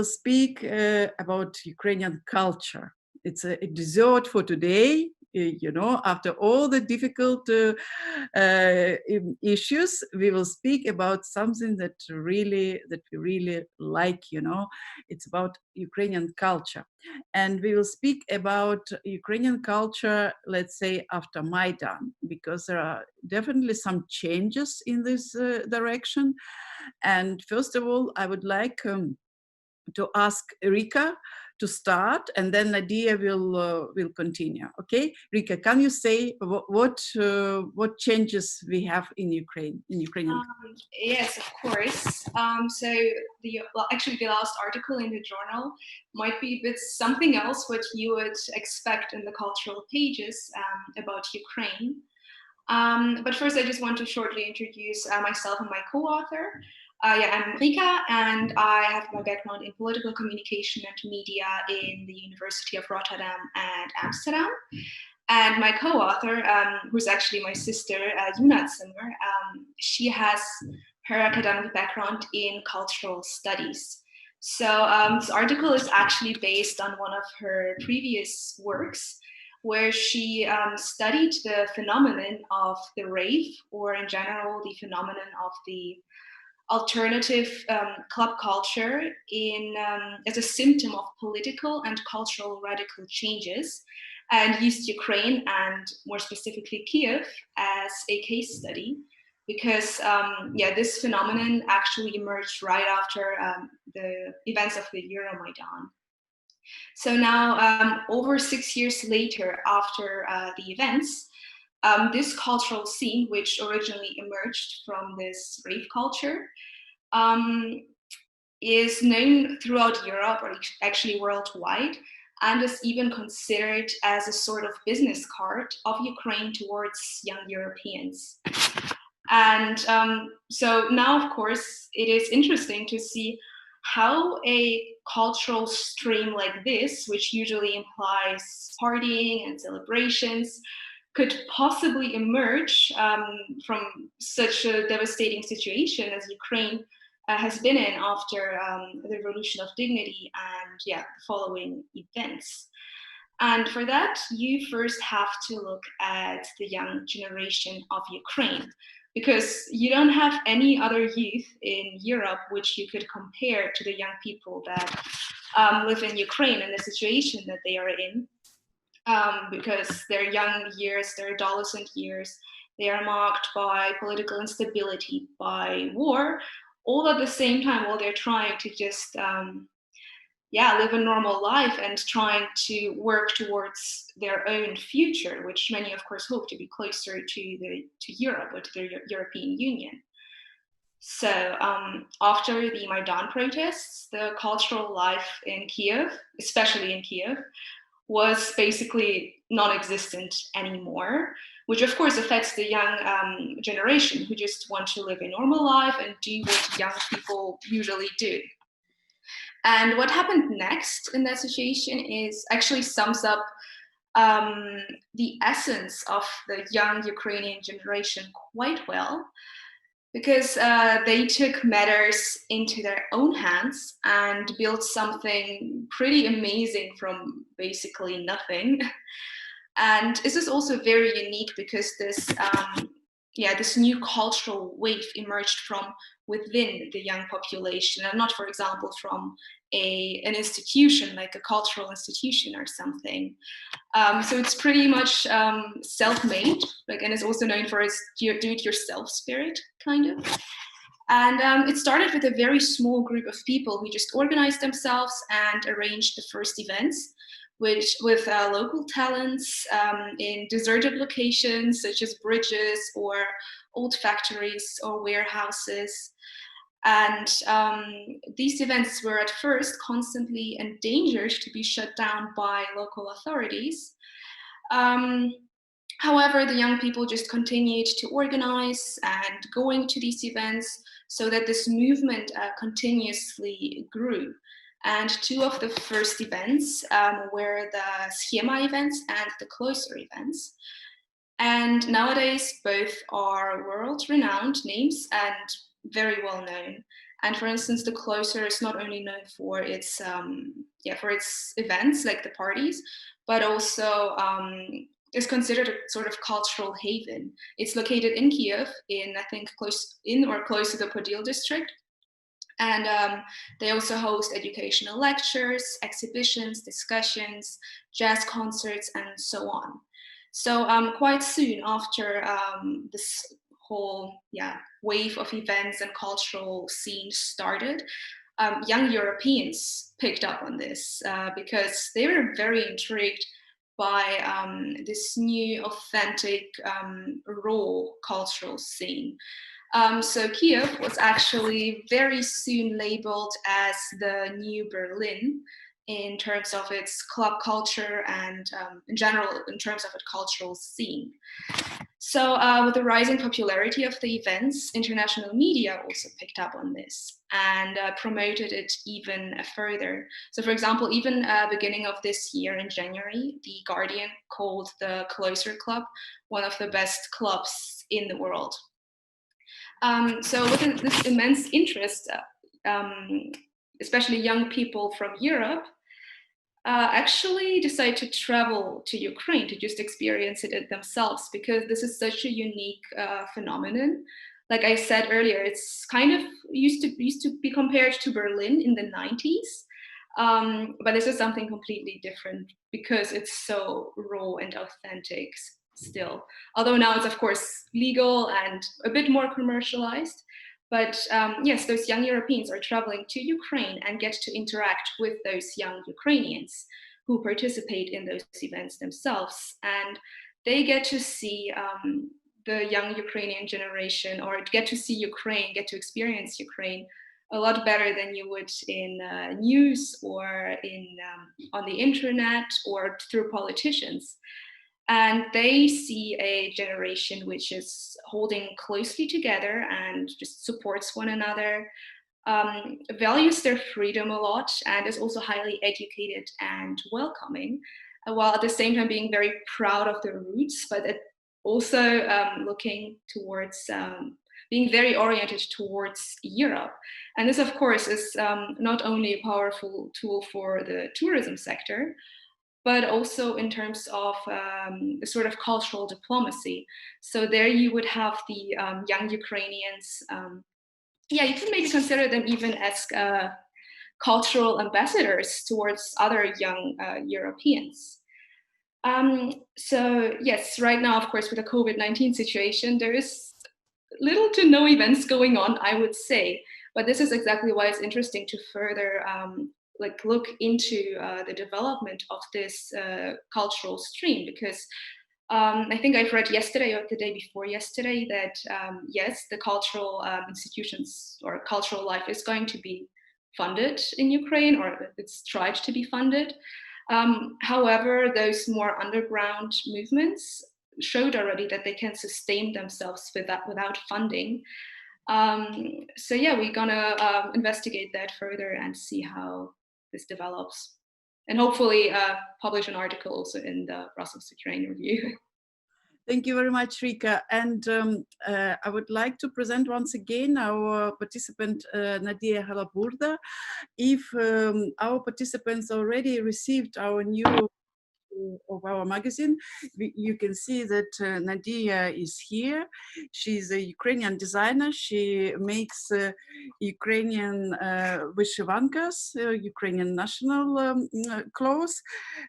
will speak about Ukrainian culture. It's a dessert for today. You know, after all the difficult issues, we will speak about something that we really like. You know, it's about Ukrainian culture, and we will speak about Ukrainian culture, let's say, after Maidan, because there are definitely some changes in this direction. And first of all, I would like to ask Rika to start, and then Nadia will continue. Okay, Rika, can you say what changes we have in Ukraine, in Ukrainian? Yes, of course. Actually, the last article in the journal might be a bit something else what you would expect in the cultural pages about Ukraine. But first, I just want to shortly introduce myself and my co-author. I'm Rika, and I have my background in political communication and media in the University of Rotterdam and Amsterdam. And my co-author, who's actually my sister, Zimmer, she has her academic background in cultural studies. So this article is actually based on one of her previous works, where she studied the phenomenon of the rave, or in general, the phenomenon of the alternative club culture as a symptom of political and cultural radical changes, and used Ukraine, and more specifically Kiev, as a case study, because this phenomenon actually emerged right after the events of the Euromaidan. So now, over 6 years later, after the events, this cultural scene, which originally emerged from this rave culture, is known throughout Europe, or actually worldwide, and is even considered as a sort of business card of Ukraine towards young Europeans. And so now, of course, it is interesting to see how a cultural stream like this, which usually implies partying and celebrations, could possibly emerge from such a devastating situation as Ukraine has been in after the Revolution of Dignity and the following events. And for that, you first have to look at the young generation of Ukraine, because you don't have any other youth in Europe which you could compare to the young people that live in Ukraine and the situation that they are in. Because their young years, their adolescent years, they are marked by political instability, by war, all at the same time while they're trying to just live a normal life and trying to work towards their own future, which many, of course, hope to be closer to Europe, or to the European Union. So after the Maidan protests, the cultural life in Kiev, especially in Kiev, was basically non-existent anymore, which of course affects the young generation who just want to live a normal life and do what young people usually do. And what happened next in that situation is actually sums up the essence of the young Ukrainian generation quite well, because they took matters into their own hands and built something pretty amazing from basically nothing. And this is also very unique because this new cultural wave emerged from within the young population, and not, for example, from an institution, like a cultural institution or something. So it's pretty much self-made, and it's also known for its do-it-yourself spirit, kind of. And it started with a very small group of people who just organized themselves and arranged the first events, with local talents in deserted locations such as bridges or old factories or warehouses. And these events were at first constantly endangered to be shut down by local authorities. However, the young people just continued to organize and going to these events, so that this movement continuously grew. And two of the first events were the Schema events and the Cloister events. And nowadays, both are world-renowned names and very well known. And for instance, the cloister is not only known for for its events like the parties, but also is considered a sort of cultural haven. It's located in Kiev, in I think close to the Podil district, and they also host educational lectures, exhibitions, discussions, jazz concerts, and so on. So quite soon after this whole wave of events and cultural scenes started, young Europeans picked up on this because they were very intrigued by this new, authentic, raw cultural scene. So Kiev was actually very soon labeled as the new Berlin in terms of its club culture and in general in terms of its cultural scene. So with the rising popularity of the events, international media also picked up on this and promoted it even further. So for example, even beginning of this year in January, The Guardian called the Cloister Club one of the best clubs in the world. So with this immense interest, especially young people from Europe, actually decide to travel to Ukraine to just experience it themselves, because this is such a unique phenomenon. Like I said earlier, it's kind of used to be compared to Berlin in the 90s. But this is something completely different because it's so raw and authentic still. Although now it's of course legal and a bit more commercialized. But yes, those young Europeans are traveling to Ukraine and get to interact with those young Ukrainians who participate in those events themselves. And they get to see the young Ukrainian generation, or get to see Ukraine, get to experience Ukraine a lot better than you would in news or on the internet or through politicians. And they see a generation which is holding closely together and just supports one another, values their freedom a lot, and is also highly educated and welcoming, while at the same time being very proud of their roots, but also looking towards being very oriented towards Europe. And this, of course, is not only a powerful tool for the tourism sector, but also in terms of the sort of cultural diplomacy. So there you would have the young Ukrainians. You can maybe consider them even as cultural ambassadors towards other young Europeans. So yes, right now, of course, with the COVID-19 situation, there is little to no events going on, I would say. But this is exactly why it's interesting to further look into the development of this cultural stream, because I think I've read yesterday or the day before yesterday that yes, the cultural institutions or cultural life is going to be funded in Ukraine, or it's tried to be funded. However, those more underground movements showed already that they can sustain themselves without funding. So yeah, we're gonna investigate that further and see how this develops, and hopefully publish an article also in the Brussels Ukraine Review. Thank you very much, Rika. And I would like to present once again our participant, Nadia Halaburda. If our participants already received our new of our magazine, you can see that Nadia is here. She's a Ukrainian designer. She makes Ukrainian vyshivankas, Ukrainian national clothes.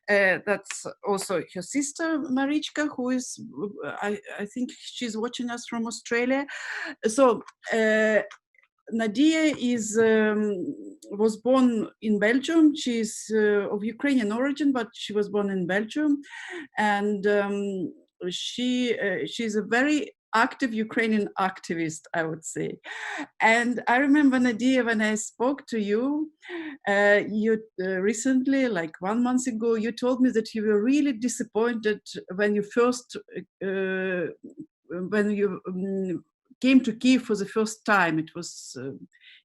That's also her sister Marichka, who is, I think she's watching us from Australia. So Nadia was born in Belgium. She's of Ukrainian origin, but she was born in Belgium, and she's a very active Ukrainian activist, I would say. And I remember, Nadia, when I spoke to you, you recently, like 1 month ago, you told me that you were really disappointed when you first when you came to Kiev for the first time. It was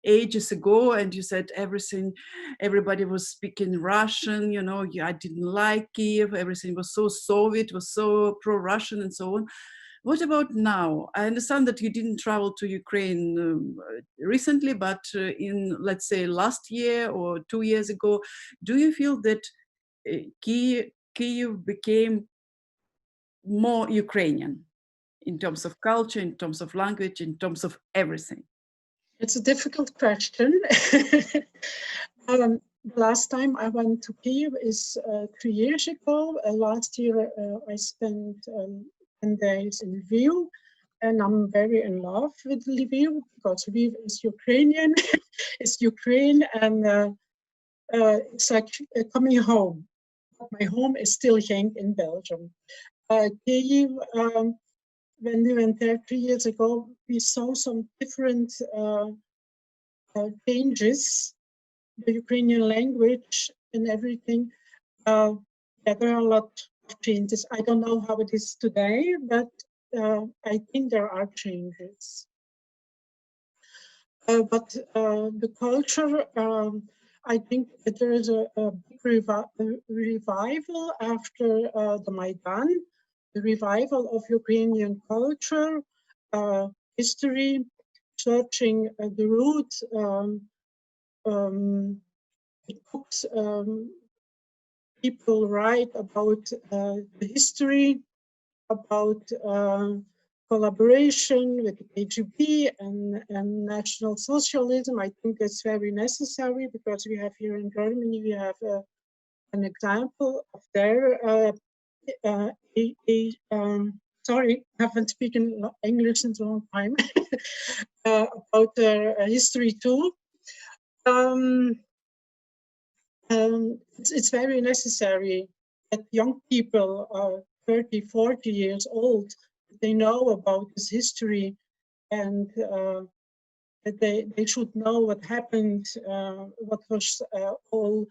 ages ago, and you said everybody was speaking Russian, you know, I didn't like Kiev, everything was so Soviet, was so pro-Russian and so on. What about now? I understand that you didn't travel to Ukraine recently, but in, let's say, last year or 2 years ago, do you feel that Kyiv became more Ukrainian in terms of culture, in terms of language, in terms of everything? It's a difficult question. The last time I went to Kyiv is 3 years ago. Last year I spent 10 days in Lviv, and I'm very in love with Lviv because Lviv is Ukrainian, it's Ukraine, and it's like coming home. My home is still Genk in Belgium. Kyiv, when we went there 3 years ago, we saw some different changes, the Ukrainian language and everything. Yeah, there are a lot of changes. I don't know how it is today, but I think there are changes. But the culture, I think that there is a big revival after the Maidan, the revival of Ukrainian culture, history, searching the root. Books people write about the history, about collaboration with the KGB and National Socialism. I think it's very necessary because we have here in Germany, we have an example of their, sorry, I haven't spoken English in a long time, about their history too. It's very necessary that young people, 30, 40 years old, they know about this history, and that they should know what happened, what was all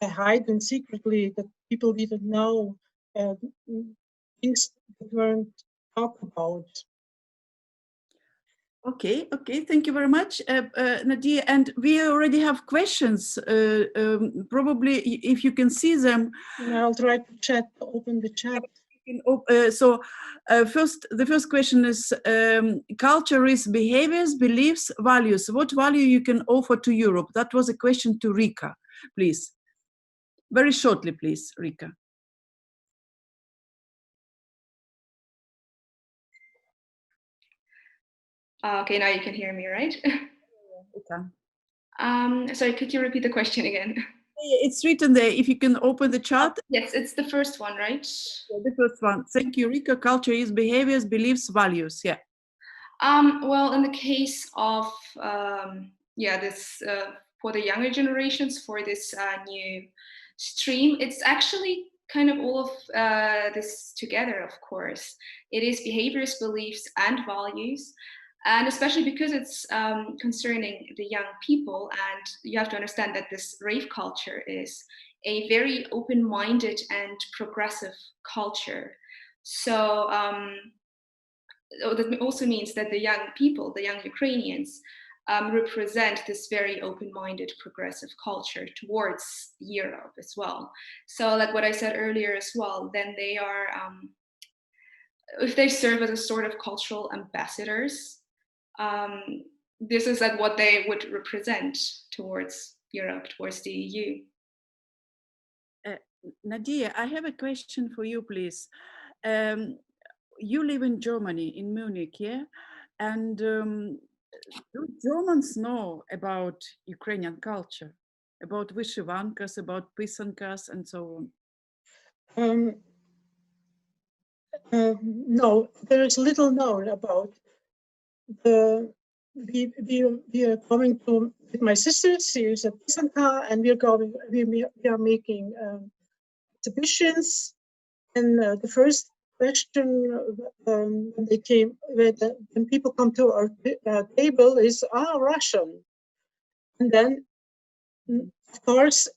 hidden secretly, that people didn't know, things that weren't talked about. Okay, thank you very much, Nadia. And we already have questions. Probably, if you can see them. I'll try to open the chat. The first question is, culture is behaviors, beliefs, values. What value you can offer to Europe? That was a question to Rika, please. Very shortly, please, Rika. Okay, now you can hear me, right? Okay. Sorry, could you repeat the question again? It's written there. If you can open the chart. Yes, it's the first one, right? Yeah, the first one. Thank you, Rika. Culture is behaviors, beliefs, values. Yeah. Well, in the case of this for the younger generations, for this new stream, it's actually kind of all of this together. Of course, it is behaviors, beliefs, and values. And especially because it's concerning the young people, and you have to understand that this rave culture is a very open-minded and progressive culture. So that also means that the young people, the young Ukrainians, represent this very open-minded, progressive culture towards Europe as well. So like what I said earlier as well, then they are, if they serve as a sort of cultural ambassadors, this is like what they would represent towards Europe, towards the EU. Nadia, I have a question for you, please. You live in Germany, in Munich, yeah? And do Germans know about Ukrainian culture, about vyshyvankas, about pisankas, and so on? No, there is little known about. We are going to with my sister. She is a pisanka, and we are making exhibitions. And the first question when people come to our table is Russian, and then of course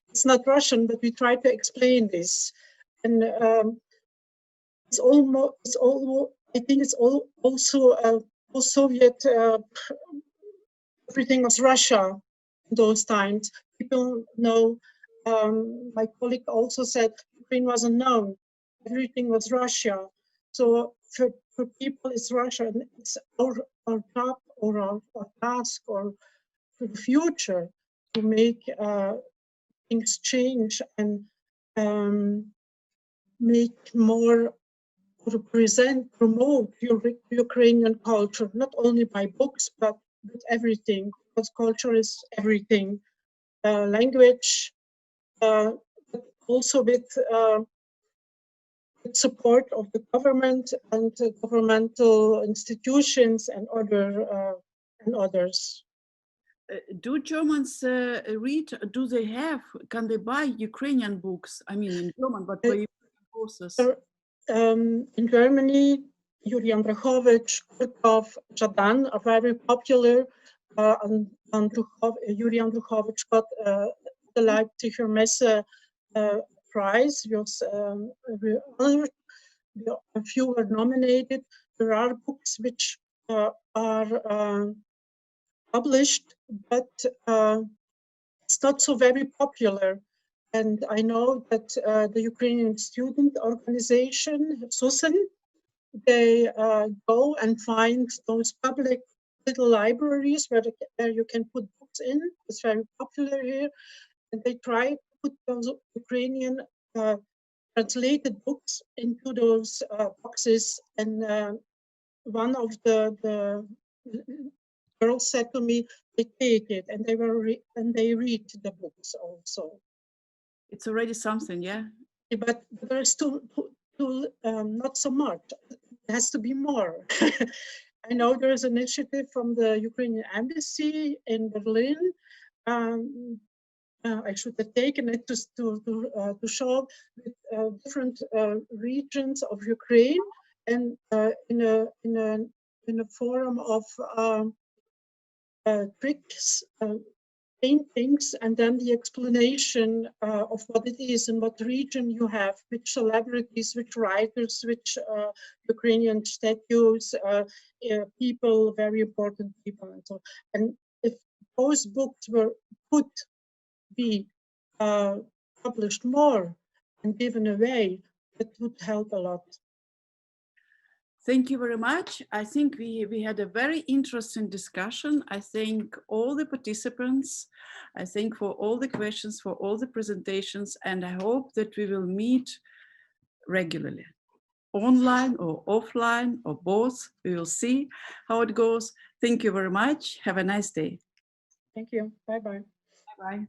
it's not Russian, but we try to explain this, and it's almost I think it's also Soviet. Everything was Russia in those times. People know. My colleague also said Ukraine wasn't known. Everything was Russia. So for people, it's Russia, and it's our job or our task or for the future to make things change and make more promote Ukrainian culture, not only by books, but with everything, because culture is everything. Language, but also with support of the government and governmental institutions and others. Do Germans read? Do they have? Can they buy Ukrainian books? I mean, in German, but for Ukrainian courses. In Germany, Yuri Androchovich, Kurkov, Jadan are very popular. Yuri Androchovich got the Leipziger Messe prize. He was honored. A few were nominated. There are books which are published, but it's not so very popular. And I know that the Ukrainian student organization, SUSN, they go and find those public little libraries where you can put books in. It's very popular here. And they try to put those Ukrainian translated books into those boxes. And one of the girls said to me, they take it and they read the books also. It's already something, yeah. But there's still not so much. It has to be more. I know there's an initiative from the Ukrainian embassy in Berlin. I should have taken it to show different regions of Ukraine, and in a forum of tricks. Paintings, and then the explanation of what it is and what region you have, which celebrities, which writers, which Ukrainian statues, people, very important people, and so. And if those books could be published more and given away, it would help a lot. Thank you very much. I think we had a very interesting discussion. I thank all the participants. I thank for all the questions, for all the presentations, and I hope that we will meet regularly, online or offline or both. We will see how it goes. Thank you very much. Have a nice day. Thank you. Bye-bye. Bye-bye.